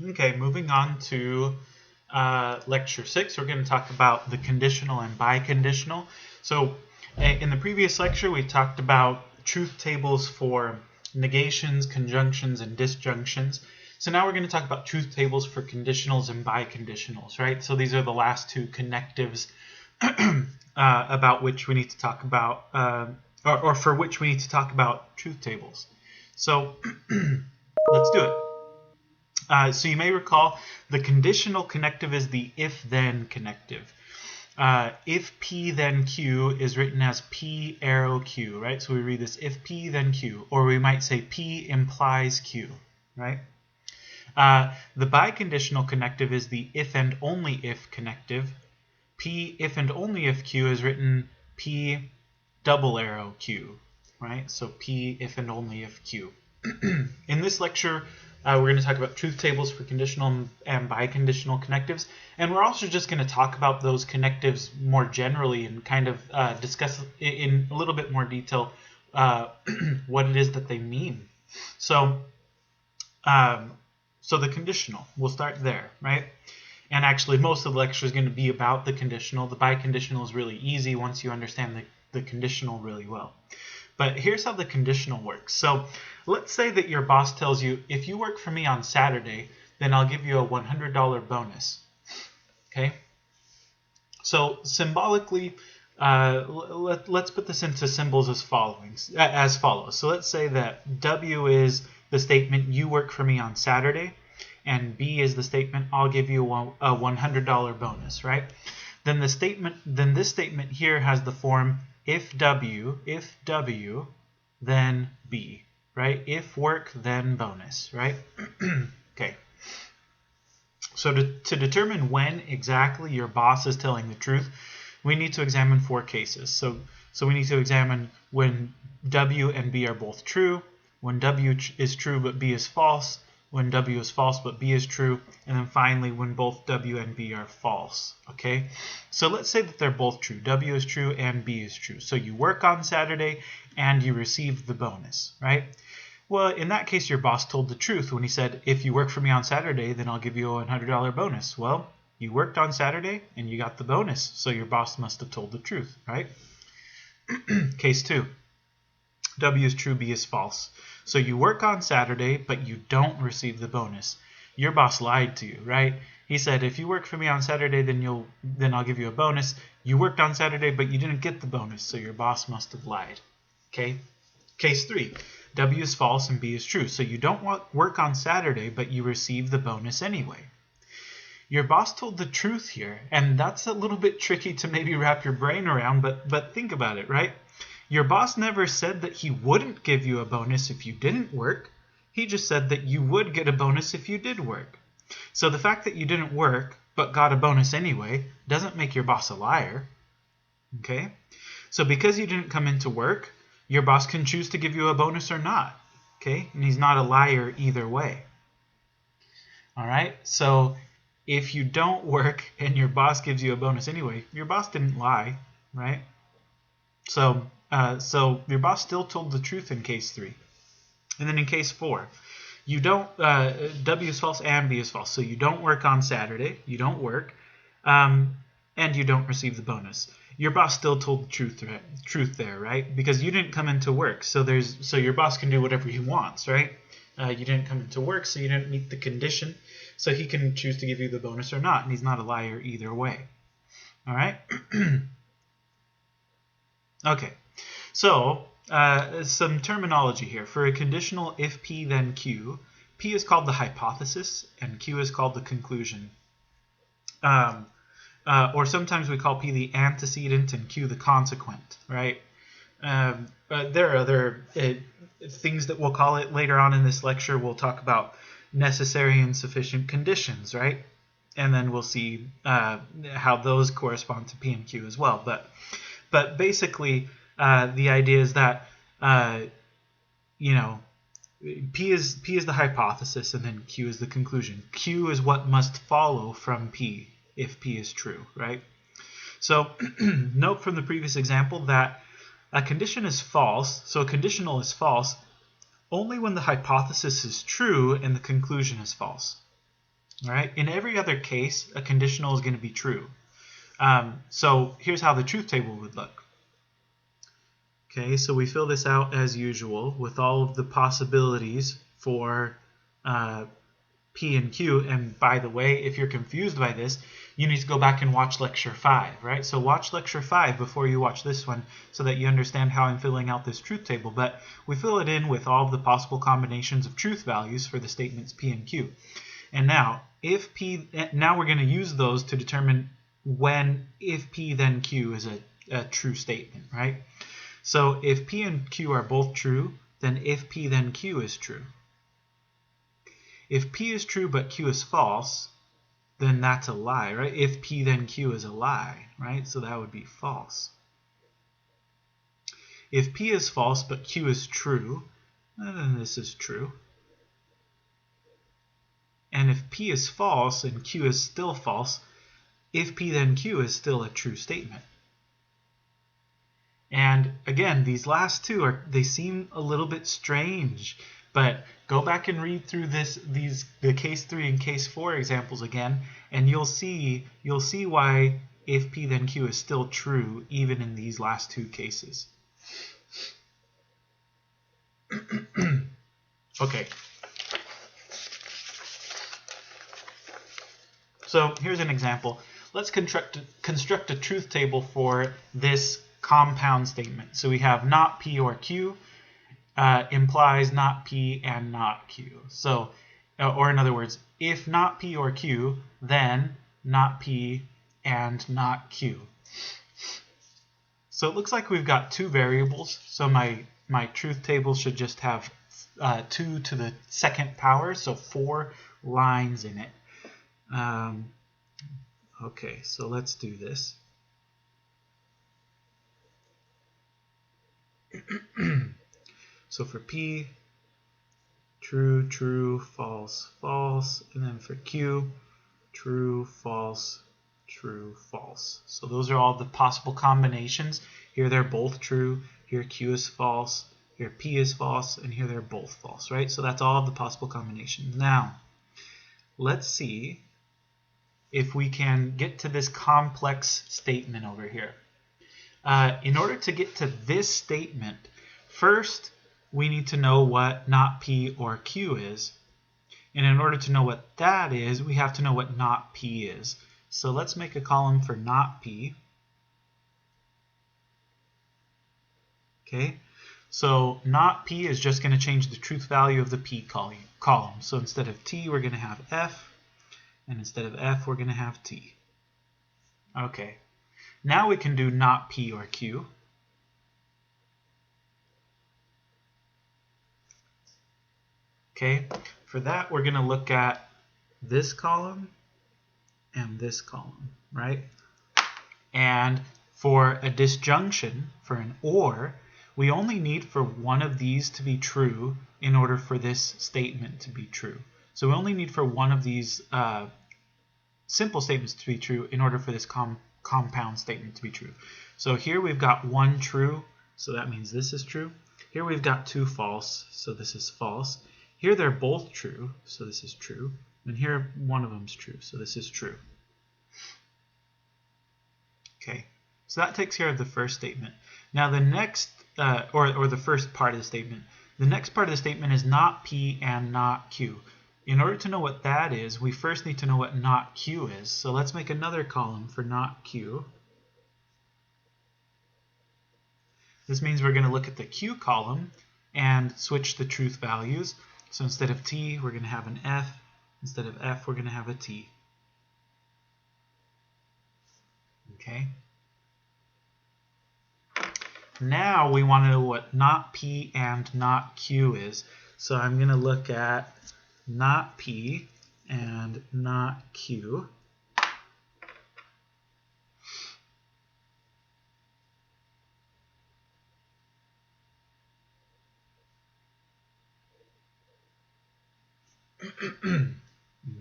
Okay, moving on to lecture 6, we're going to talk about the conditional and biconditional. So in the previous lecture, we talked about truth tables for negations, conjunctions, and disjunctions. So now we're going to talk about truth tables for conditionals and biconditionals, right? So these are the last two connectives about which we need to talk about, or for which we need to talk about truth tables. So let's do it. So you may recall the conditional connective is the if-then connective. If P then Q is written as P arrow Q, right? So we read this if P then Q, or we might say P implies Q, right? The biconditional connective is the if and only if connective. P if and only if Q is written P double arrow Q, right? So P if and only if Q. In this lecture, we're going to talk about truth tables for conditional and biconditional connectives, and we're also just going to talk about those connectives more generally and kind of discuss in a little bit more detail what it is that they mean. So the conditional, we'll start there, right? And actually, most of the lecture is going to be about the conditional. The biconditional is really easy once you understand the conditional really well. But here's how the conditional works. So let's say that your boss tells you, if you work for me on Saturday, then I'll give you a $100 bonus. Okay? So symbolically, let's put this into symbols as follows. So let's say that W is the statement, you work for me on Saturday, and B is the statement, I'll give you a $100 bonus, right? Then this statement here has the form if W, then B, right? If work, then bonus, right? Okay. So to determine when exactly your boss is telling the truth, we need to examine 4 cases. So we need to examine when W and B are both true, when W is true but B is false, when W is false but B is true, and then finally when both W and B are false, okay? So let's say that they're both true. W is true and B is true. So you work on Saturday and you receive the bonus, right? Well, in that case, your boss told the truth when he said, if you work for me on Saturday, then I'll give you a $100 bonus. Well, you worked on Saturday and you got the bonus, so your boss must have told the truth, right? Case 2. W is true, B is false. So you work on Saturday, but you don't receive the bonus. Your boss lied to you, right? He said, if you work for me on Saturday, then I'll give you a bonus. You worked on Saturday, but you didn't get the bonus, so your boss must have lied. Okay? Case 3. W is false and B is true. So you don't work on Saturday, but you receive the bonus anyway. Your boss told the truth here, and that's a little bit tricky to maybe wrap your brain around, but think about it, right? Your boss never said that he wouldn't give you a bonus if you didn't work. He just said that you would get a bonus if you did work. So the fact that you didn't work but got a bonus anyway doesn't make your boss a liar. Okay? So because you didn't come into work, your boss can choose to give you a bonus or not. Okay? And he's not a liar either way. All right? So if you don't work and your boss gives you a bonus anyway, your boss didn't lie, right? So your boss still told the truth in case 3. And then in case 4, you don't, W is false and B is false. So you don't work on Saturday, you don't work, and you don't receive the bonus. Your boss still told the truth there, right? Because you didn't come into work. So your boss can do whatever he wants, right? You didn't come into work, so you didn't meet the condition. So he can choose to give you the bonus or not, and he's not a liar either way. All right? Okay. So, some terminology here. For a conditional if P then Q, P is called the hypothesis and Q is called the conclusion. Or sometimes we call P the antecedent and Q the consequent, right? But there are other things that we'll call it later on in this lecture. We'll talk about necessary and sufficient conditions, right? And then we'll see how those correspond to P and Q as well. But basically, the idea is that P is the hypothesis, and then Q is the conclusion. Q is what must follow from P if P is true, right? So note from the previous example that a condition is false, so a conditional is false only when the hypothesis is true and the conclusion is false. All right? In every other case, a conditional is going to be true. So here's how the truth table would look. Okay, so we fill this out as usual with all of the possibilities for P and Q. And by the way, if you're confused by this, you need to go back and watch lecture 5, right? So watch lecture 5 before you watch this one so that you understand how I'm filling out this truth table. But we fill it in with all of the possible combinations of truth values for the statements P and Q. And now, now we're going to use those to determine if P then Q is a true statement, right? So if P and Q are both true, then if P then Q is true. If P is true but Q is false, then that's a lie, right? If P then Q is a lie, right? So that would be false. If P is false but Q is true, then this is true. And if P is false and Q is still false, if P then Q is still a true statement. And again, these last two they seem a little bit strange, but go back and read through the case 3 and case 4 examples again, and you'll see why if P then Q is still true even in these last two cases. Okay. So here's an example. Let's construct a truth table for this compound statement. So we have not P or Q implies not P and not Q. So, or in other words, if not P or Q, then not P and not Q. So it looks like we've got two variables. So my truth table should just have 2 to the second power, so 4 lines in it. Okay, so let's do this. So for P, true, true, false, false, and then for Q, true, false, true, false. So those are all the possible combinations. Here they're both true, here Q is false, here P is false, and here they're both false, right? So that's all of the possible combinations. Now, let's see if we can get to this complex statement over here. In order to get to this statement, first we need to know what not P or Q is. And in order to know what that is, we have to know what not P is. So let's make a column for not P. Okay, so not P is just going to change the truth value of the P column. So instead of T, we're going to have F. And instead of F, we're going to have T. Okay, now we can do not P or Q. Okay, for that, we're going to look at this column and this column, right? And for a disjunction, for an OR, we only need for one of these to be true in order for this statement to be true. So we only need for one of these simple statements to be true in order for this compound statement to be true. So here we've got 1 true, so that means this is true. Here we've got 2 false, so this is false. Here they're both true, so this is true. And here one of them's true, so this is true. Okay, so that takes care of the first statement. Now the next, or the first part of the statement. The next part of the statement is not P and not Q. In order to know what that is, we first need to know what not Q is. So let's make another column for not Q. This means we're going to look at the Q column and switch the truth values. So instead of T, we're going to have an F. Instead of F, we're going to have a T. Okay. Now we want to know what not P and not Q is. So I'm going to look at not P and not Q.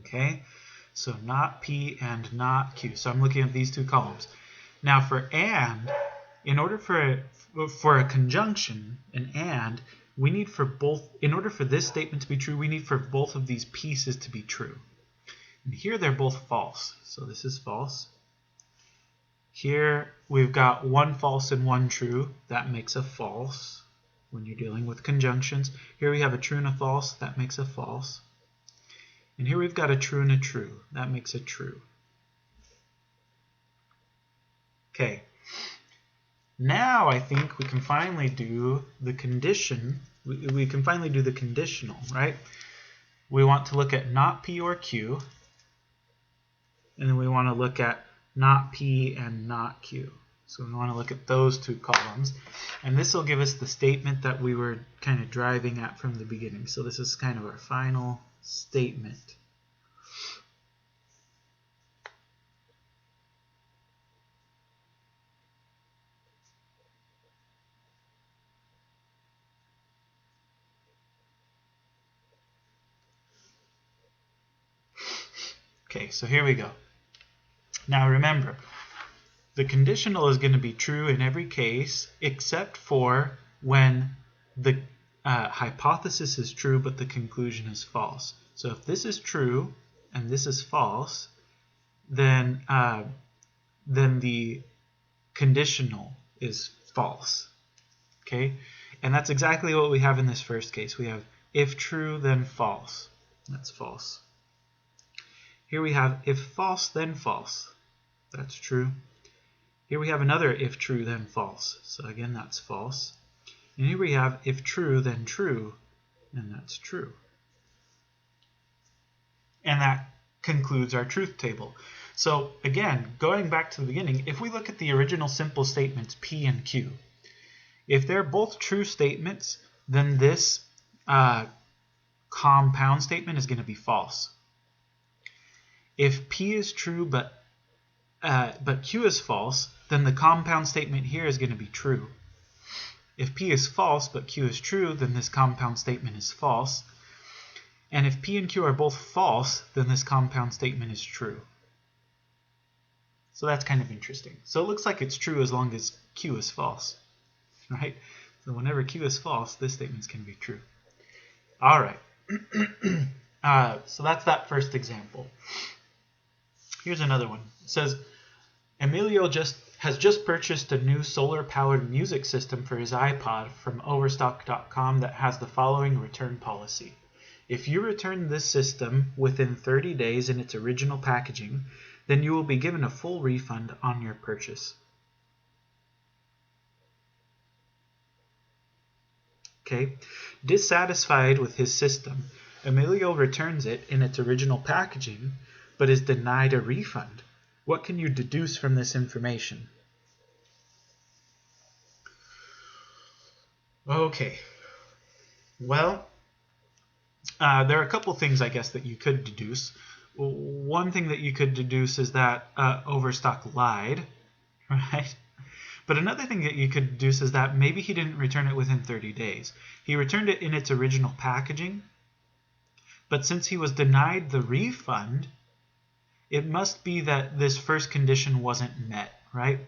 Okay, so not P and not Q. So I'm looking at these two columns. Now for and, in order for a conjunction, an and, we need for both, in order for this statement to be true, we need for both of these pieces to be true. And here they're both false. So this is false. Here we've got one false and one true. That makes a false when you're dealing with conjunctions. Here we have a true and a false. That makes a false. And here we've got a true and a true. That makes a true. Okay. Now I think we can finally do the condition. We can finally do the conditional, right? We want to look at not P or Q. And then we want to look at not P and not Q. So we want to look at those two columns. And this will give us the statement that we were kind of driving at from the beginning. So this is kind of our final statement. Okay, so here we go. Now remember, the conditional is going to be true in every case except for when the hypothesis is true but the conclusion is false. So if this is true and this is false, then the conditional is false. Okay, and that's exactly what we have in this first case. We have if true, then false. That's false. Here we have if false, then false. That's true. Here we have another if true, then false. So again, that's false. And here we have if true, then true. And that's true. And that concludes our truth table. So again, going back to the beginning, if we look at the original simple statements P and Q, if they're both true statements, then this compound statement is going to be false. If P is true but Q is false, then the compound statement here is going to be true. If P is false but Q is true, then this compound statement is false. And if P and Q are both false, then this compound statement is true. So that's kind of interesting. So it looks like it's true as long as Q is false, right? So whenever Q is false, this statement's going to be true. All right. So that's that first example. Here's another one. It says, Emilio has just purchased a new solar-powered music system for his iPod from Overstock.com that has the following return policy. If you return this system within 30 days in its original packaging, then you will be given a full refund on your purchase. Okay. Dissatisfied with his system, Emilio returns it in its original packaging, but is denied a refund. What can you deduce from this information? Okay. Well, there are a couple things, I guess, that you could deduce. One thing that you could deduce is that Overstock lied, right? But another thing that you could deduce is that maybe he didn't return it within 30 days. He returned it in its original packaging, but since he was denied the refund, it must be that this first condition wasn't met, right?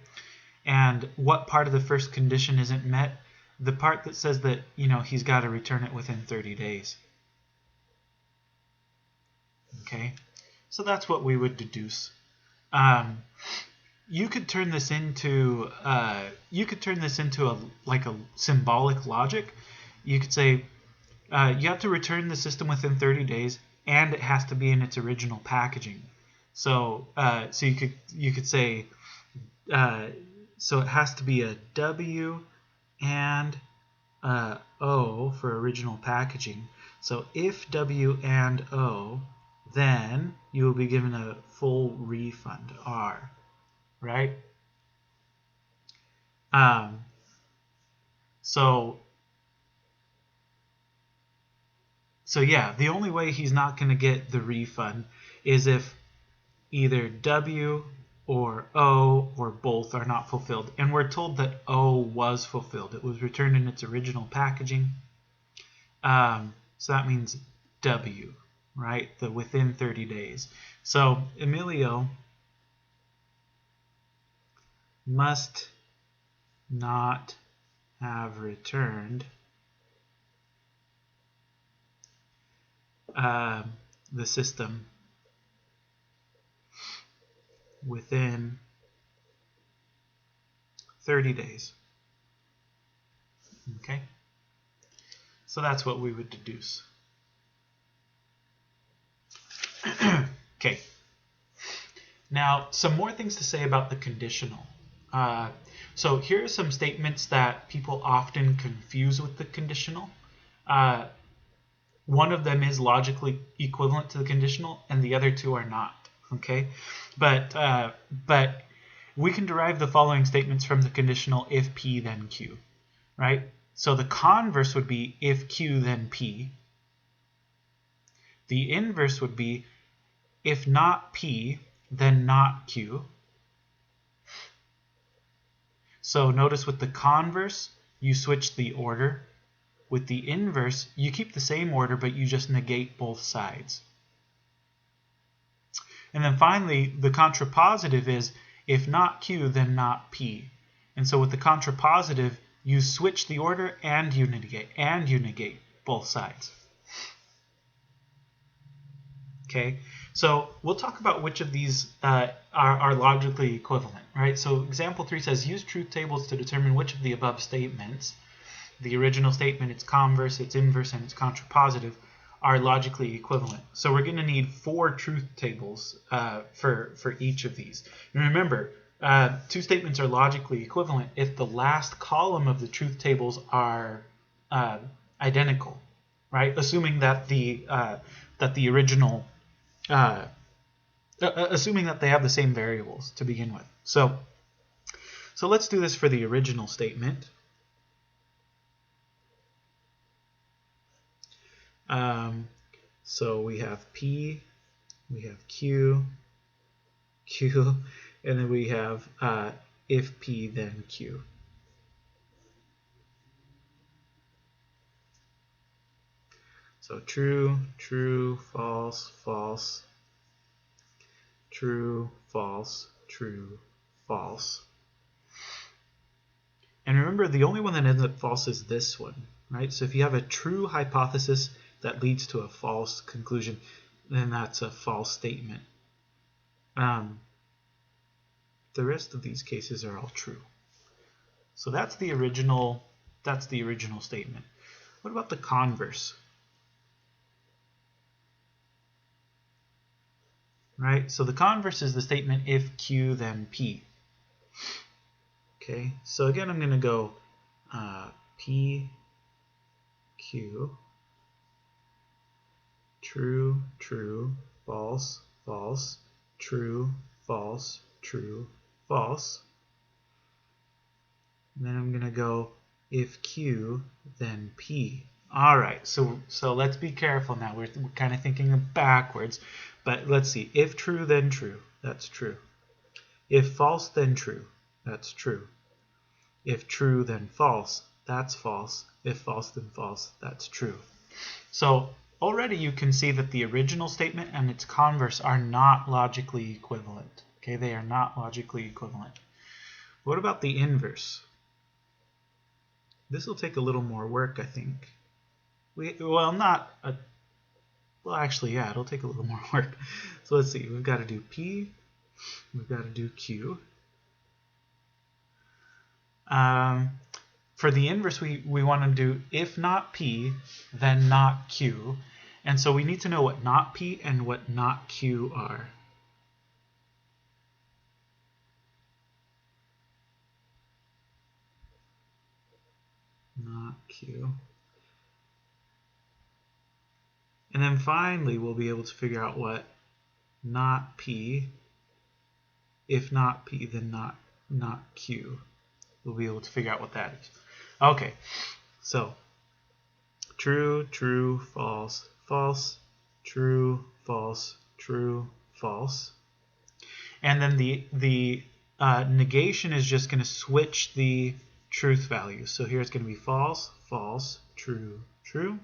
And what part of the first condition isn't met? The part that says that, he's got to return it within 30 days. Okay, so that's what we would deduce. You could turn this into a symbolic logic. You could say you have to return the system within 30 days, and it has to be in its original packaging. So you could say so it has to be a W and O for original packaging. So if W and O, then you will be given a full refund, R, right? So yeah, the only way he's not going to get the refund is if either W or O or both are not fulfilled. And we're told that O was fulfilled. It was returned in its original packaging. So that means W, right? The within 30 days. So Emilio must not have returned the system within 30 days. Okay? So that's what we would deduce. Okay. Now, some more things to say about the conditional. So here are some statements that people often confuse with the conditional. One of them is logically equivalent to the conditional, and the other two are not. Okay, but we can derive the following statements from the conditional: if P then Q, right? So the converse would be if Q then P. The inverse would be if not P then not Q. So notice with the converse, you switch the order. With the inverse, you keep the same order, but you just negate both sides. And then finally, the contrapositive is if not Q, then not P. And so with the contrapositive, you switch the order and you negate both sides. Okay, so we'll talk about which of these are logically equivalent, right? So example 3 says, use truth tables to determine which of the above statements, the original statement, its converse, its inverse, and its contrapositive, are logically equivalent. So we're going to need 4 truth tables for each of these. And remember, 2 statements are logically equivalent if the last column of the truth tables are identical, right? Assuming that the original assuming that they have the same variables to begin with. So let's do this for the original statement. So we have P, we have Q, and then we have if P then Q. So true, true, false, false, true, false, true, false. And remember, the only one that ends up false is this one, right? So if you have a true hypothesis that leads to a false conclusion, then that's a false statement. The rest of these cases are all true. So that's the original statement. What about the converse? Right? So the converse is the statement if Q then P. Okay, so again I'm going to go P, Q, true, true, false, false, true, false, true, false. And then I'm going to go if Q then P. All right, so let's be careful now. We're kind of thinking backwards, but let's see. If true then true, that's true. If false then true, that's true. If true then false, that's false. If false then false, that's true. So already you can see that the original statement and its converse are not logically equivalent. Okay, they are not logically equivalent. What about the inverse? This will take a little more work, I think. Actually, yeah, it'll take a little more work. So let's see. We've got to do P. We've got to do Q. For the inverse, we want to do if not P, then not Q. And so we need to know what not P and what not Q are. Not Q. And then finally, we'll be able to figure out what not P, if not P, then not Q. We'll be able to figure out what that is. Okay, so true, true, false, false, true, false, true, false. And then the negation is just going to switch the truth values. So here it's going to be false, false, true, true.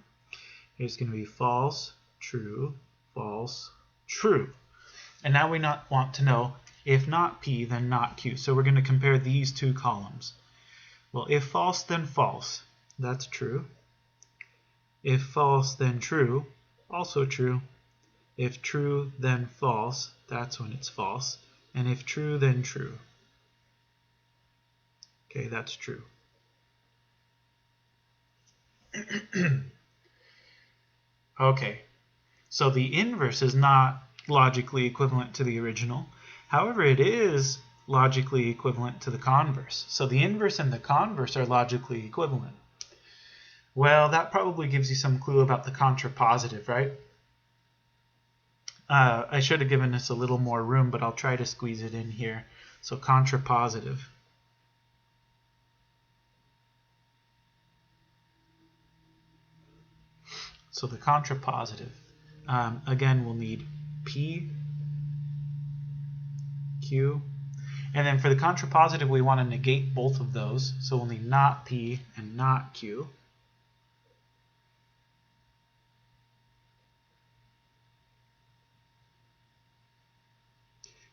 Here's going to be false, true, false, true. And now we want to know if not P, then not Q. So we're going to compare these 2 columns. Well, if false, then false, that's true. If false, then true, also true. If true, then false, that's when it's false. And if true, then true. Okay, that's true. Okay, so the inverse is not logically equivalent to the original. However, it is logically equivalent to the converse. So the inverse and the converse are logically equivalent. Well, that probably gives you some clue about the contrapositive, right? I should have given this a little more room, but I'll try to squeeze it in here. So contrapositive. So the contrapositive. Again, we'll need P, Q, and then for the contrapositive, we want to negate both of those. So we'll need not P and not Q.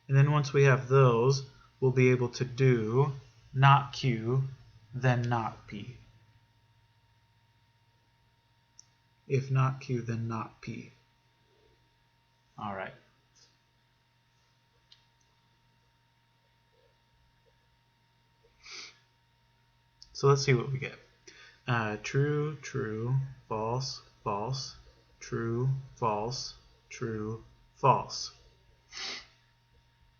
And then once we have those, we'll be able to do not Q, then not P. If not Q, then not P. All right. So let's see what we get. True, true, false, false, true, false, true, false.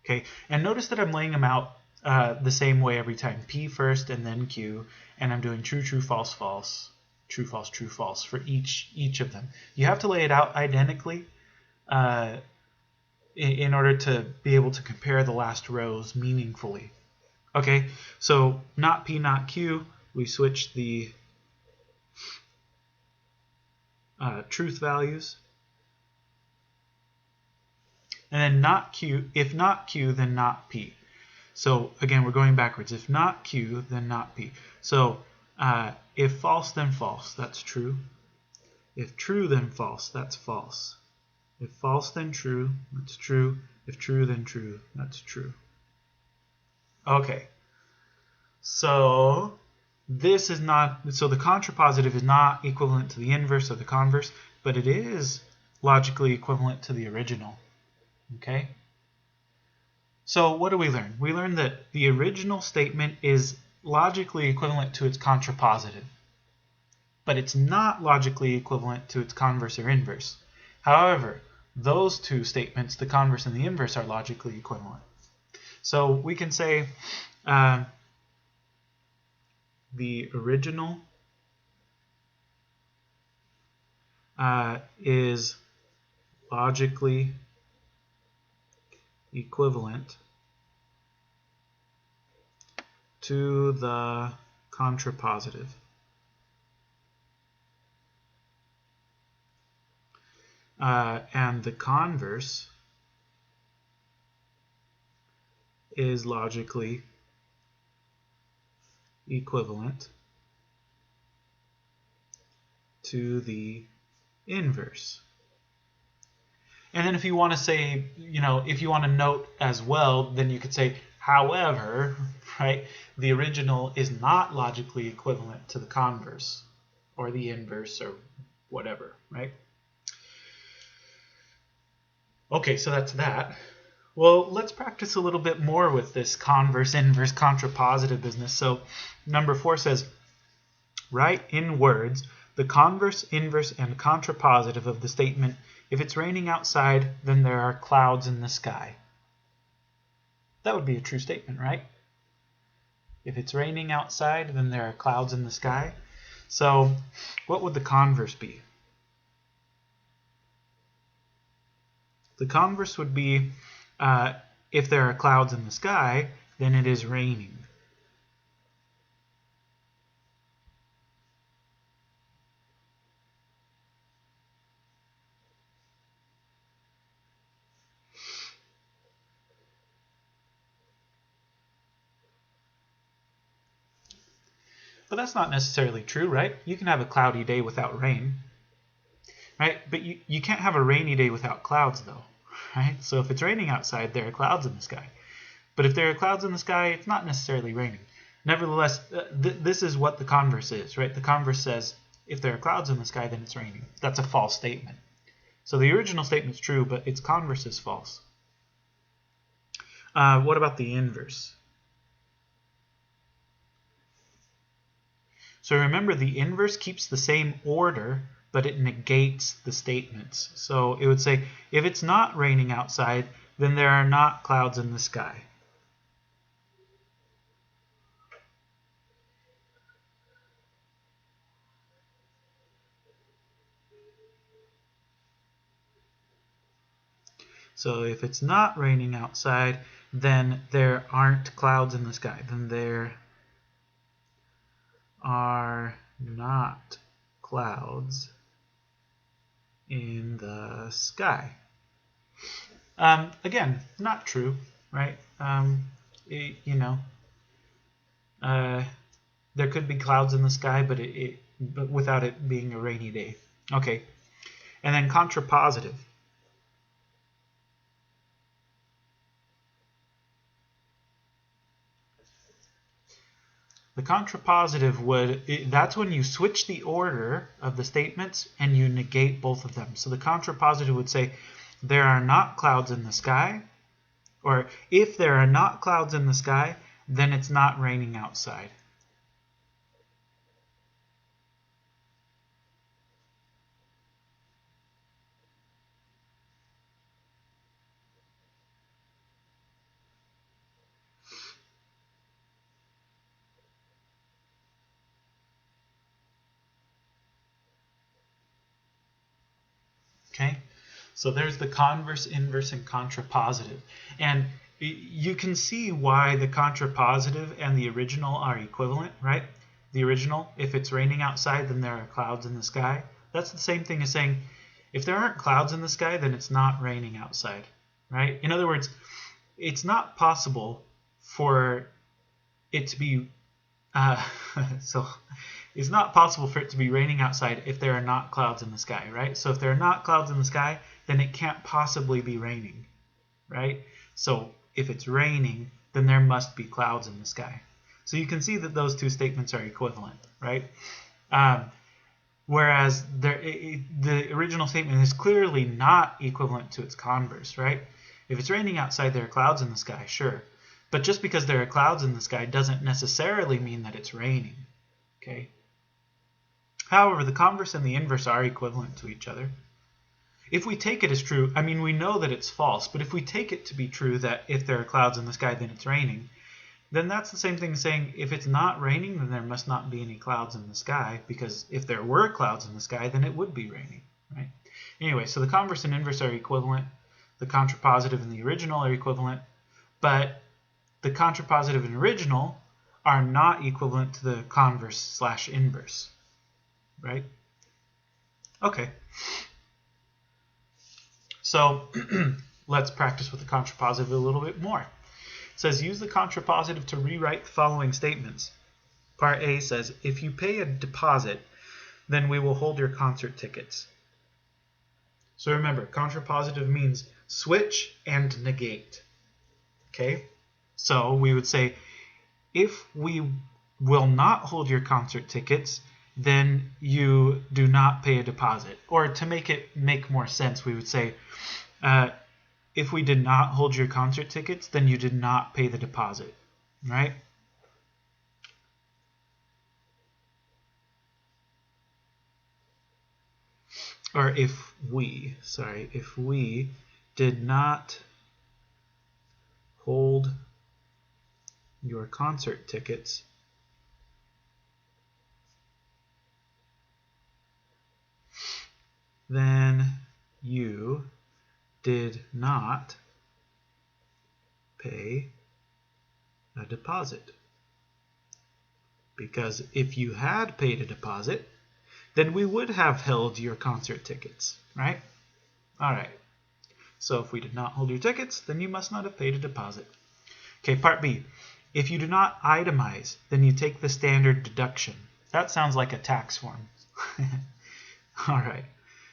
Okay, and notice that I'm laying them out the same way every time. P first and then Q, and I'm doing true, true, false, false, true, false for each of them. You have to lay it out identically in order to be able to compare the last rows meaningfully. Okay, so not P, not Q, we switch the truth values. And then not Q, if not Q, then not P. So again, we're going backwards. If not Q, then not P. So if false, then false, that's true. If true, then false, that's false. If false, then true, that's true. If true, then true, that's true. Okay. So this is not, so the contrapositive is not equivalent to the inverse or the converse, but it is logically equivalent to the original. Okay? So what do we learn? We learn that the original statement is logically equivalent to its contrapositive, but it's not logically equivalent to its converse or inverse. However, those two statements, the converse and the inverse, are logically equivalent. So we can say the original is logically equivalent to the contrapositive. And the converse is logically equivalent to the inverse. And then if you want to say, if you want to note as well, then you could say, however, right, the original is not logically equivalent to the converse or the inverse or whatever, right? Okay, so that's that. Well, let's practice a little bit more with this converse, inverse, contrapositive business. So number 4 says, write in words the converse, inverse, and contrapositive of the statement, if it's raining outside, then there are clouds in the sky. That would be a true statement, right? If it's raining outside, then there are clouds in the sky. So what would the converse be? The converse would be, if there are clouds in the sky, then it is raining. But that's not necessarily true, right? You can have a cloudy day without rain, right? But you can't have a rainy day without clouds, though, right? So if it's raining outside, there are clouds in the sky. But if there are clouds in the sky, it's not necessarily raining. Nevertheless, this is what the converse is, right? The converse says, if there are clouds in the sky, then it's raining. That's a false statement. So the original statement is true, but its converse is false. What about the inverse? So remember, the inverse keeps the same order, but it negates the statements. So it would say, if it's not raining outside, then there are not clouds in the sky. So if it's not raining outside, then there aren't clouds in the sky. Then there are not clouds in the sky. Again, not true, right? There could be clouds in the sky, but without it being a rainy day. Okay, and then contrapositive. The contrapositive that's when you switch the order of the statements and you negate both of them. So the contrapositive would say, there are not clouds in the sky, or if there are not clouds in the sky, then it's not raining outside. Okay, so there's the converse, inverse, and contrapositive. And you can see why the contrapositive and the original are equivalent, right? The original, if it's raining outside, then there are clouds in the sky. That's the same thing as saying, if there aren't clouds in the sky, then it's not raining outside, right? In other words, it's not possible for it to be so it's not possible for it to be raining outside if there are not clouds in the sky, right? So if there are not clouds in the sky, then it can't possibly be raining, right? So if it's raining, then there must be clouds in the sky. So you can see that those two statements are equivalent, right? Whereas the original statement is clearly not equivalent to its converse, right? If it's raining outside, there are clouds in the sky, sure. But just because there are clouds in the sky doesn't necessarily mean that it's raining, okay? However, the converse and the inverse are equivalent to each other. If we take it as true, I mean, we know that it's false, but if we take it to be true that if there are clouds in the sky, then it's raining, then that's the same thing as saying if it's not raining, then there must not be any clouds in the sky, because if there were clouds in the sky, then it would be raining, right? Anyway, so the converse and inverse are equivalent. The contrapositive and the original are equivalent, but the contrapositive and original are not equivalent to the converse/inverse, right? Okay. So let's practice with the contrapositive a little bit more. It says, use the contrapositive to rewrite the following statements. Part A says, if you pay a deposit, then we will hold your concert tickets. So remember, contrapositive means switch and negate. Okay? So we would say, if we will not hold your concert tickets, then you do not pay a deposit. Or to make it make more sense, we would say, if we did not hold your concert tickets, then you did not pay the deposit, right? Or if we did not hold your concert tickets, then you did not pay a deposit. Because if you had paid a deposit, then we would have held your concert tickets, right? All right. So if we did not hold your tickets, then you must not have paid a deposit. Okay, part B. If you do not itemize, then you take the standard deduction. That sounds like a tax form. All right.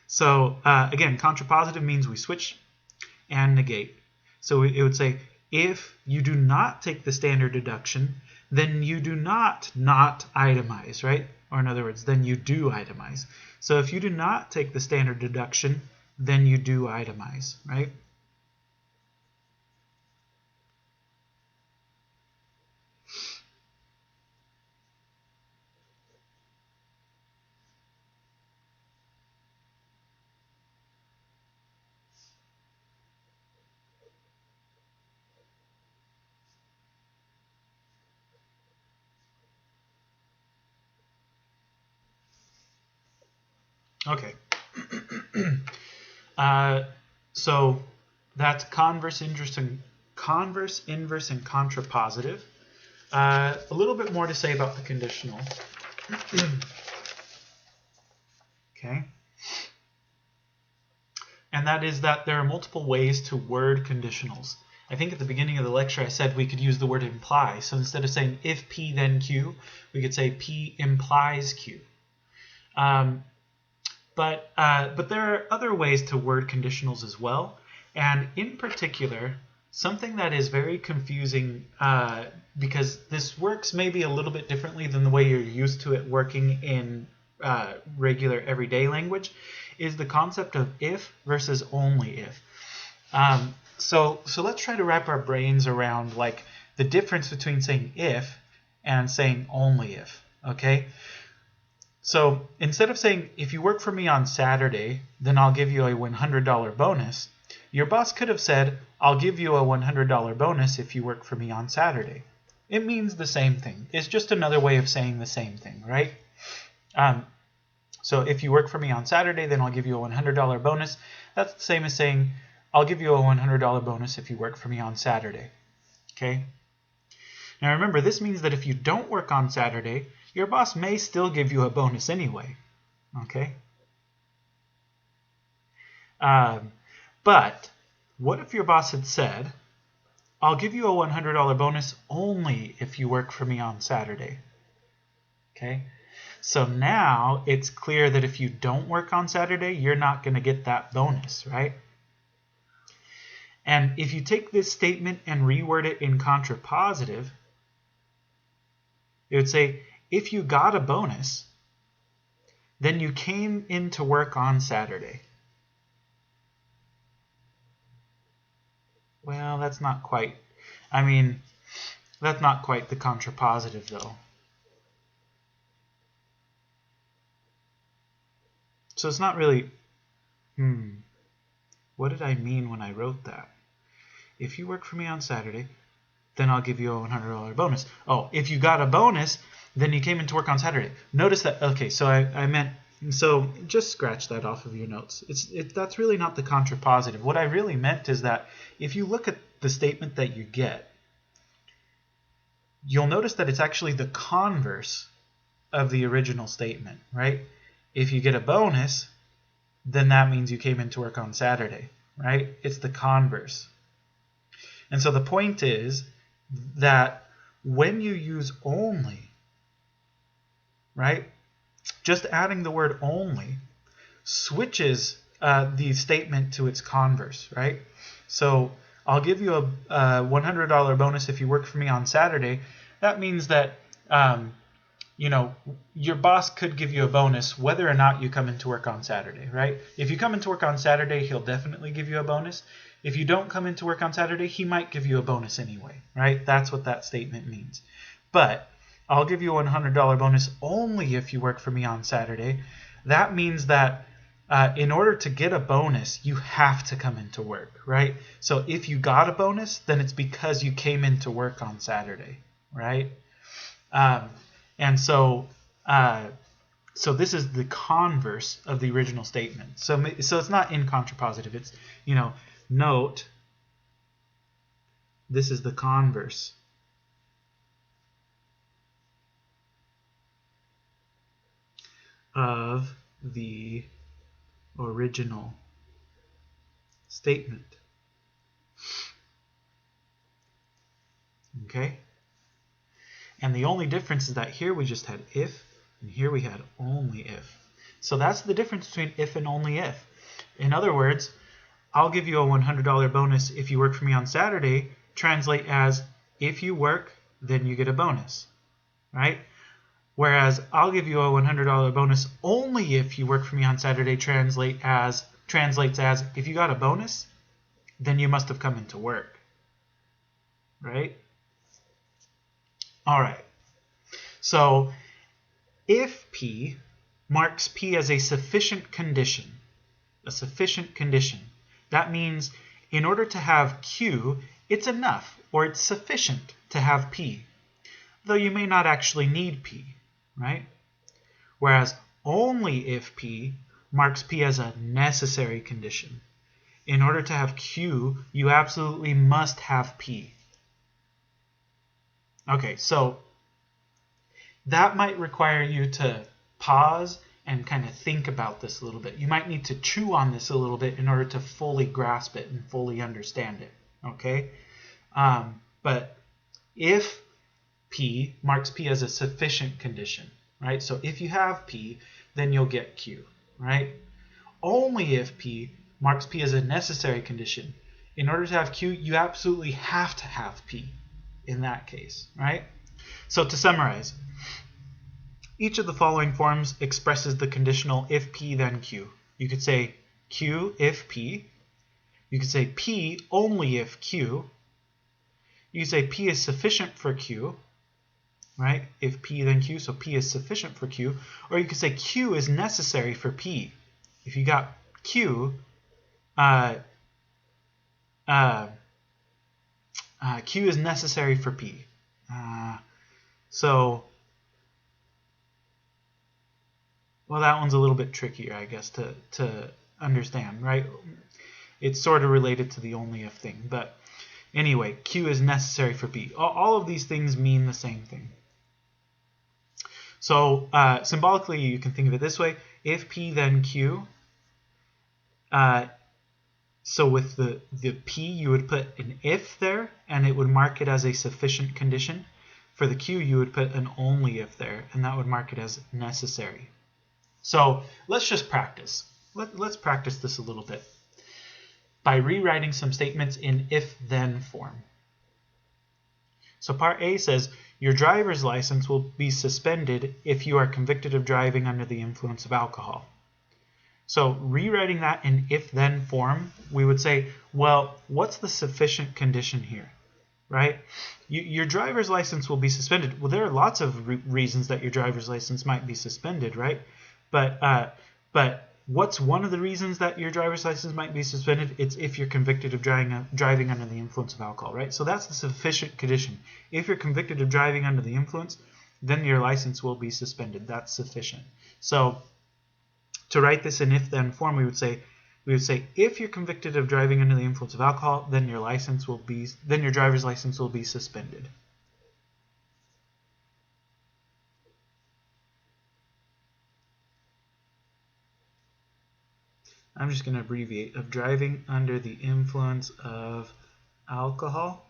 So again, contrapositive means we switch and negate. So it would say, if you do not take the standard deduction, then you do not itemize, right? Or in other words, then you do itemize. So if you do not take the standard deduction, then you do itemize, right? Okay. So that's converse, inverse, and contrapositive. A little bit more to say about the conditional. Okay. And that is that there are multiple ways to word conditionals. I think at the beginning of the lecture I said we could use the word imply. So instead of saying if P then Q, we could say P implies Q. But there are other ways to word conditionals as well. And in particular, something that is very confusing because this works maybe a little bit differently than the way you're used to it working in regular everyday language, is the concept of if versus only if. So let's try to wrap our brains around like the difference between saying if and saying only if. Okay. So instead of saying, if you work for me on Saturday, then I'll give you a $100 bonus, your boss could have said, I'll give you a $100 bonus if you work for me on Saturday. It means the same thing. It's just another way of saying the same thing, right? So if you work for me on Saturday, then I'll give you a $100 bonus. That's the same as saying, I'll give you a $100 bonus if you work for me on Saturday. Okay? Now remember, this means that if you don't work on Saturday, your boss may still give you a bonus anyway. Okay? But what if your boss had said, I'll give you a $100 bonus only if you work for me on Saturday? Okay? So now it's clear that if you don't work on Saturday, you're not going to get that bonus, right? And if you take this statement and reword it in contrapositive, it would say, if you got a bonus, then you came into work on Saturday. Well, that's not quite, that's not quite the contrapositive though. So it's not really, what did I mean when I wrote that? If you work for me on Saturday, then I'll give you a $100 bonus. Oh, if you got a bonus, then you came into work on Saturday. Notice that, okay, so I meant, so just scratch that off of your notes. That's really not the contrapositive. What I really meant is that if you look at the statement that you get, you'll notice that it's actually the converse of the original statement, right? If you get a bonus, then that means you came into work on Saturday, right? It's the converse. And so the point is that when you use only, right, just adding the word only switches the statement to its converse, right? So I'll give you a $100 bonus if you work for me on Saturday. That means that your boss could give you a bonus whether or not you come into work on Saturday, right? If you come into work on Saturday, he'll definitely give you a bonus. If you don't come into work on Saturday, he might give you a bonus anyway, right? That's what that statement means. But I'll give you a $100 bonus only if you work for me on Saturday. That means that in order to get a bonus, you have to come into work, right? So if you got a bonus, then it's because you came into work on Saturday, right? And so this is the converse of the original statement. So it's not in contrapositive. It's, note, this is the converse of the original statement. Okay? And the only difference is that here we just had if, and here we had only if. So that's the difference between if and only if. In other words, I'll give you a $100 bonus if you work for me on Saturday, translate as, if you work, then you get a bonus, right? Whereas I'll give you a $100 bonus only if you work for me on Saturday translates as, if you got a bonus, then you must have come into work, right? All right. So if P marks P as a sufficient condition, that means in order to have Q, it's enough or it's sufficient to have P, though you may not actually need P, right? Whereas only if P marks P as a necessary condition. In order to have Q, you absolutely must have P. Okay, so that might require you to pause and kind of think about this a little bit. You might need to chew on this a little bit in order to fully grasp it and fully understand it. Okay? But if P marks P as a sufficient condition, right? So if you have P, then you'll get Q, right? Only if P marks P as a necessary condition. In order to have Q, you absolutely have to have P in that case, right? So to summarize, each of the following forms expresses the conditional if P then Q. You could say Q if P. You could say P only if Q. You could say P is sufficient for Q, right? If P then Q, so P is sufficient for Q. Or you could say Q is necessary for P. If you got Q, Q is necessary for P. Well, that one's a little bit trickier, I guess, to understand, right? It's sort of related to the only if thing. But anyway, Q is necessary for P. All of these things mean the same thing. So symbolically, you can think of it this way. If P, then Q. So with the P, you would put an if there, and it would mark it as a sufficient condition. For the Q, you would put an only if there, and that would mark it as necessary. So let's just practice. Let's practice this a little bit by rewriting some statements in if-then form. So part A says, your driver's license will be suspended if you are convicted of driving under the influence of alcohol. So rewriting that in if-then form, we would say, well, what's the sufficient condition here, right? Your driver's license will be suspended. Well, there are lots of reasons that your driver's license might be suspended, right? But what's one of the reasons that your driver's license might be suspended? It's if you're convicted of driving under the influence of alcohol, right? So that's the sufficient condition. If you're convicted of driving under the influence, then your license will be suspended. That's sufficient. So to write this in if-then form, we would say if you're convicted of driving under the influence of alcohol, then your driver's license will be suspended. I'm just going to abbreviate of driving under the influence of alcohol.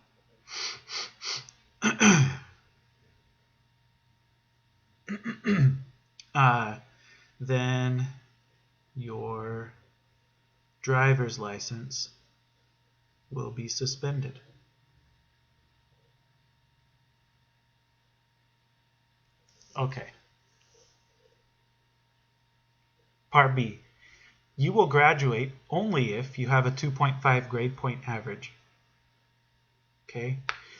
Then your driver's license will be suspended. Okay. Part B. You will graduate only if you have a 2.5 grade point average. Okay,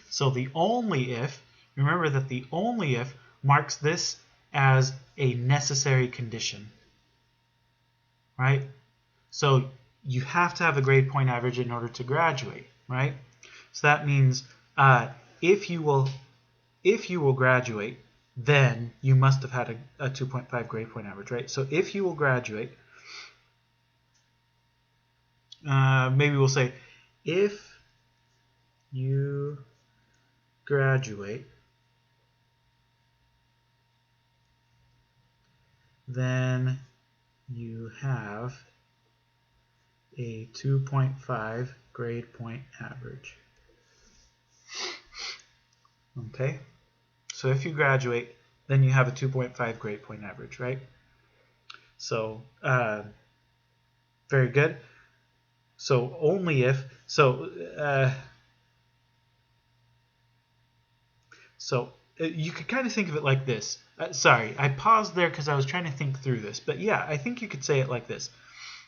so the only if, remember that the only if marks this as a necessary condition, right? So you have to have a grade point average in order to graduate, right? So that means if you will graduate, then you must have had a 2.5 grade point average, right? So if you will graduate, maybe we'll say, if you graduate, then you have a 2.5 grade point average. Okay, so if you graduate, then you have a 2.5 grade point average, right? So very good. So only if, you could kind of think of it like this. Sorry, I paused there because I was trying to think through this. But yeah, I think you could say it like this.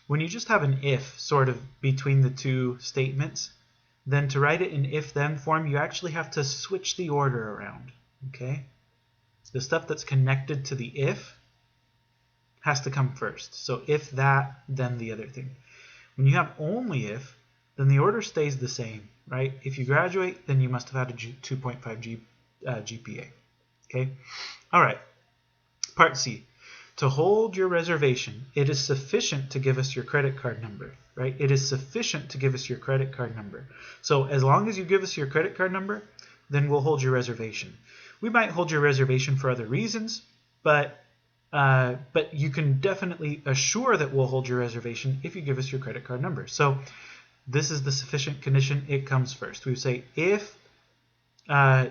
When you just have an if sort of between the two statements, then to write it in if-then form, you actually have to switch the order around. Okay? The stuff that's connected to the if has to come first. So if that, then the other thing. When you have only if, then the order stays the same, right? If you graduate, then you must have had a 2.5 GPA. Okay? All right. Part C. to hold your reservation, it is sufficient to give us your credit card number, right? It is sufficient to give us your credit card number. So as long as you give us your credit card number, then we'll hold your reservation. We might hold your reservation for other reasons, but you can definitely assure that we'll hold your reservation if you give us your credit card number. So this is the sufficient condition. It comes first. We would say if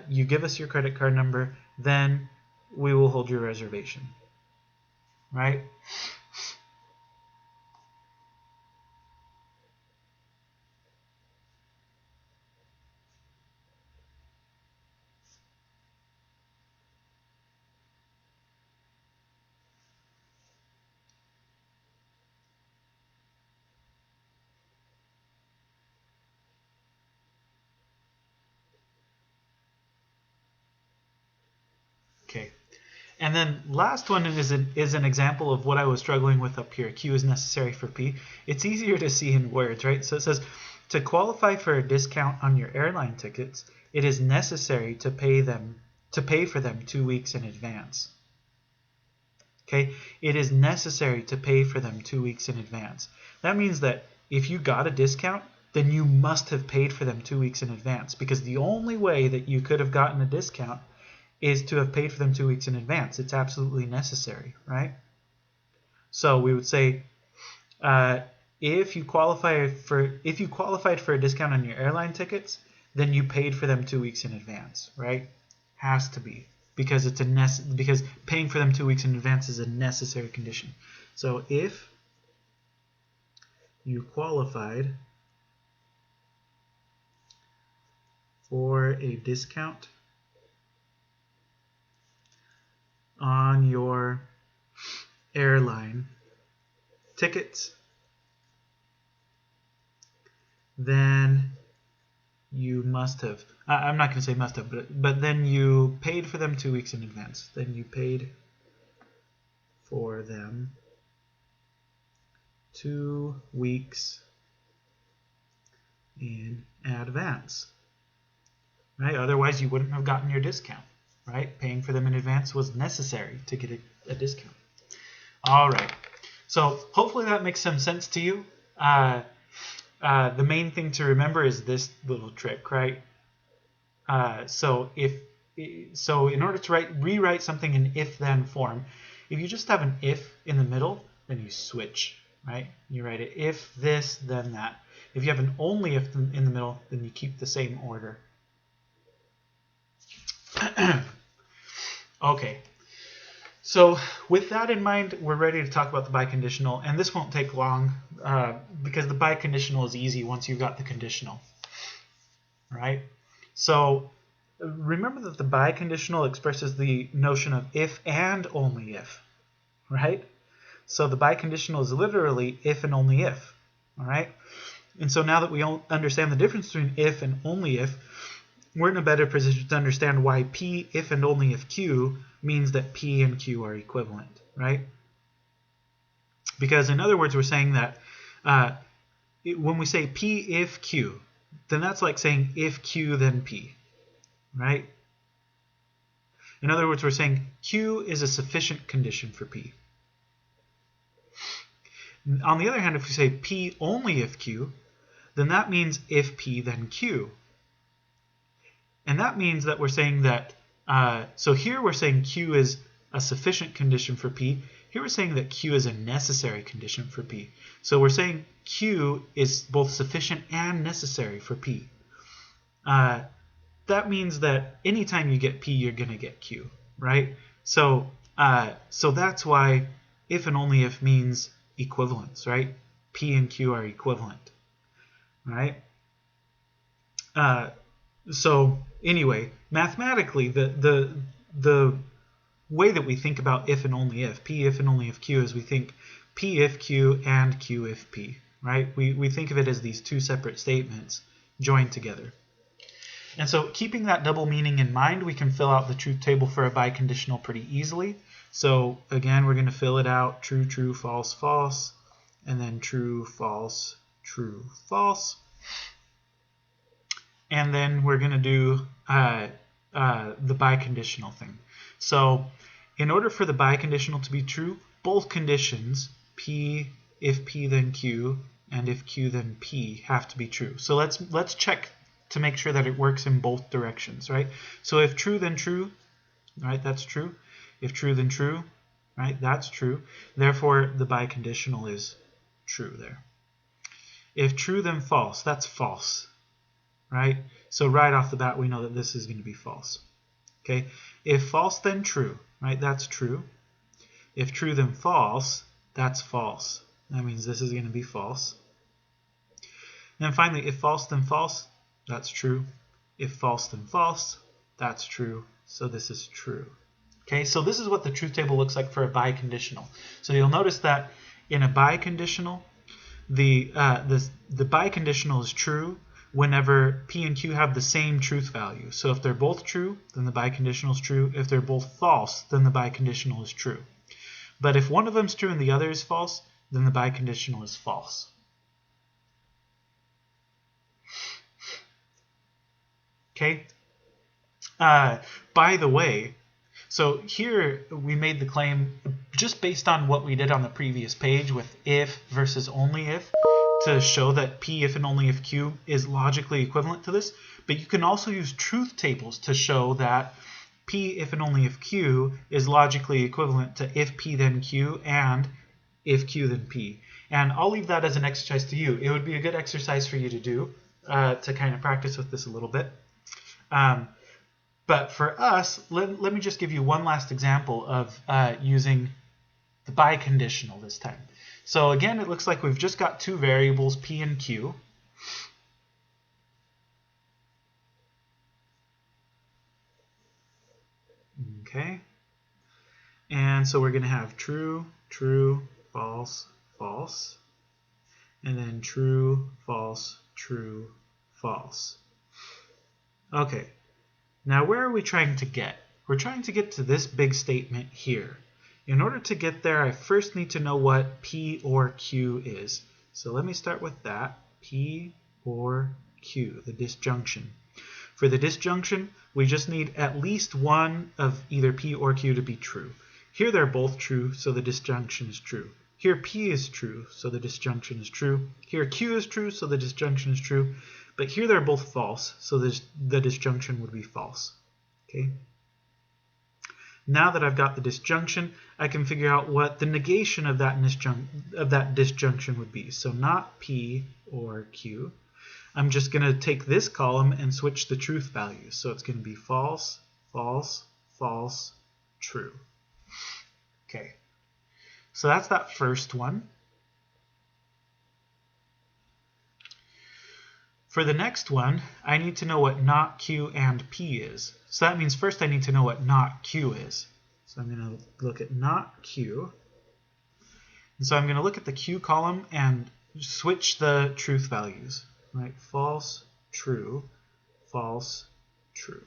you give us your credit card number, then we will hold your reservation, right? Okay. And then last one is an example of what I was struggling with up here. Q is necessary for P. It's easier to see in words, right? So it says, to qualify for a discount on your airline tickets, it is necessary to pay for them 2 weeks in advance. Okay? It is necessary to pay for them 2 weeks in advance. That means that if you got a discount, then you must have paid for them 2 weeks in advance, because the only way that you could have gotten a discount is to have paid for them 2 weeks in advance. It's absolutely necessary, right? So we would say if you qualified for a discount on your airline tickets, then you paid for them 2 weeks in advance, right? Has to be, because because paying for them 2 weeks in advance is a necessary condition. So if you qualified for a discount on your airline tickets, then you must have, I'm not going to say must have, but then you paid for them 2 weeks in advance. Then you paid for them 2 weeks in advance, right? Otherwise you wouldn't have gotten your discount. Right? Paying for them in advance was necessary to get a discount. All right. So hopefully that makes some sense to you. The main thing to remember is this little trick, right? So in order to rewrite something in if-then form, if you just have an if in the middle, then you switch, right? You write it if this, then that. If you have an only if in the middle, then you keep the same order. Okay, so with that in mind, we're ready to talk about the biconditional, and this won't take long because the biconditional is easy once you've got the conditional, right? So remember that the biconditional expresses the notion of if and only if, right? So the biconditional is literally if and only if, all right? And so now that we understand the difference between if and only if, we're in a better position to understand why P, if and only if Q, means that P and Q are equivalent, right? Because in other words, we're saying that when we say P if Q, then that's like saying if Q then P, right? In other words, we're saying Q is a sufficient condition for P. On the other hand, if we say P only if Q, then that means if P then Q. And that means that we're saying that, so here we're saying Q is a sufficient condition for P. Here we're saying that Q is a necessary condition for P. So we're saying Q is both sufficient and necessary for P. That means that anytime you get P, you're going to get Q, right? So that's why if and only if means equivalence, right? P and Q are equivalent, right? So anyway, mathematically, the way that we think about if and only if, P if and only if Q, is we think P if Q and Q if P, right? We think of it as these two separate statements joined together. And so keeping that double meaning in mind, we can fill out the truth table for a biconditional pretty easily. So again, we're going to fill it out: true, true, false, false, and then true, false, true, false. And then we're going to do the biconditional thing. So in order for the biconditional to be true, both conditions, P, if P then Q, and if Q then P, have to be true. So let's check to make sure that it works in both directions, right? So if true then true, right, that's true. If true then true, right, that's true. Therefore, the biconditional is true there. If true then false, that's false, right? So right off the bat, we know that this is going to be false. Okay. If false then true, right, that's true. If true then false, that's false. That means this is going to be false. And then finally, if false then false, that's true. If false then false, that's true. So this is true. Okay, so this is what the truth table looks like for a biconditional. So you'll notice that in a biconditional, the biconditional is true whenever P and Q have the same truth value. So if they're both true, then the biconditional is true. If they're both false, then the biconditional is true. But if one of them is true and the other is false, then the biconditional is false. Okay. By the way, so here we made the claim just based on what we did on the previous page with if versus only if, to show that P if and only if Q is logically equivalent to this. But you can also use truth tables to show that P if and only if Q is logically equivalent to if P then Q and if Q then P. And I'll leave that as an exercise to you. It would be a good exercise for you to do to kind of practice with this a little bit. But for us, let me just give you one last example of using the biconditional this time. So again, it looks like we've just got two variables, P and Q. Okay. And so we're going to have true, true, false, false. And then true, false, true, false. Okay. Now, where are we trying to get? We're trying to get to this big statement here. In order to get there, I first need to know what P or Q is. So let me start with that. P or Q, the disjunction. For the disjunction, we just need at least one of either P or Q to be true. Here they're both true, so the disjunction is true. Here P is true, so the disjunction is true. Here Q is true, so the disjunction is true. But here they're both false, so the disjunction would be false. Okay. Now that I've got the disjunction, I can figure out what the negation of that disjunction would be. So not P or Q. I'm just going to take this column and switch the truth values. So it's going to be false, false, false, true. Okay. So that's that first one. For the next one, I need to know what not Q and P is. So that means first I need to know what not Q is. So I'm going to look at not Q. And so I'm going to look at the Q column and switch the truth values. Right? False, true, false, true.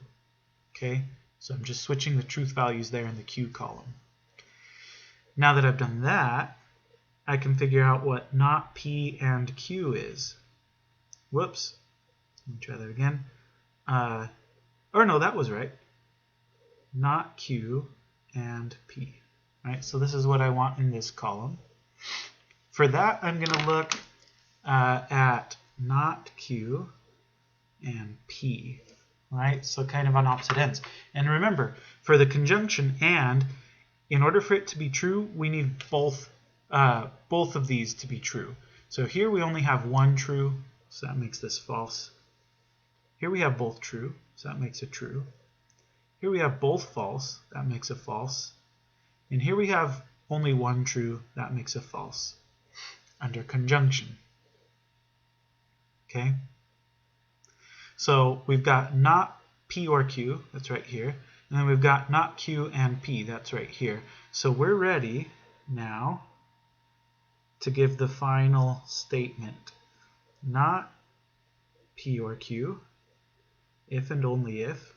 Okay? So I'm just switching the truth values there in the Q column. Now that I've done that, I can figure out what not P and Q is. Whoops. Let me try that again. Or no, that was right. Not Q and P. Right? So this is what I want in this column. For that, I'm going to look at not Q and P. Right? So kind of on opposite ends. And remember, for the conjunction and, in order for it to be true, we need both of these to be true. So here we only have one true, so that makes this false. Here we have both true, so that makes it true. Here we have both false, that makes it false. And here we have only one true, that makes it false. Under conjunction. Okay? So we've got not P or Q, that's right here. And then we've got not Q and P, that's right here. So we're ready now to give the final statement. Not P or Q, if and only if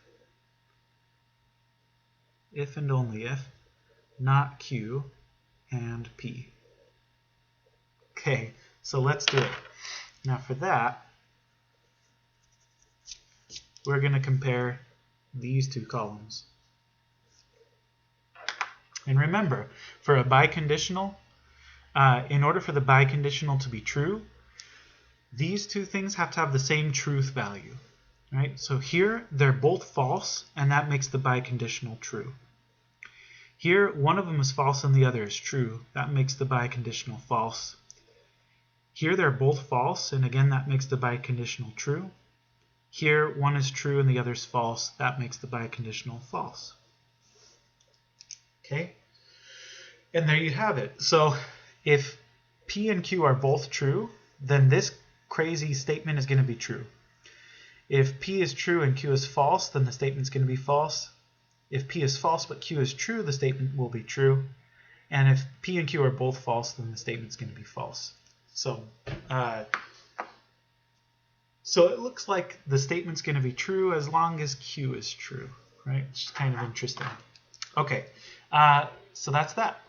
and only if, not Q and P. Okay, so let's do it. Now for that, we're going to compare these two columns. And remember, for a biconditional, in order for the biconditional to be true, these two things have to have the same truth value. Right? So here, they're both false, and that makes the biconditional true. Here, one of them is false and the other is true. That makes the biconditional false. Here, they're both false, and again, that makes the biconditional true. Here, one is true and the other is false. That makes the biconditional false. Okay? And there you have it. So if P and Q are both true, then this crazy statement is going to be true. If P is true and Q is false, then the statement is going to be false. If P is false but Q is true, the statement will be true. And if P and Q are both false, then the statement is going to be false. So it looks like the statement's going to be true as long as Q is true, right? It's kind of interesting. Okay, so that's that.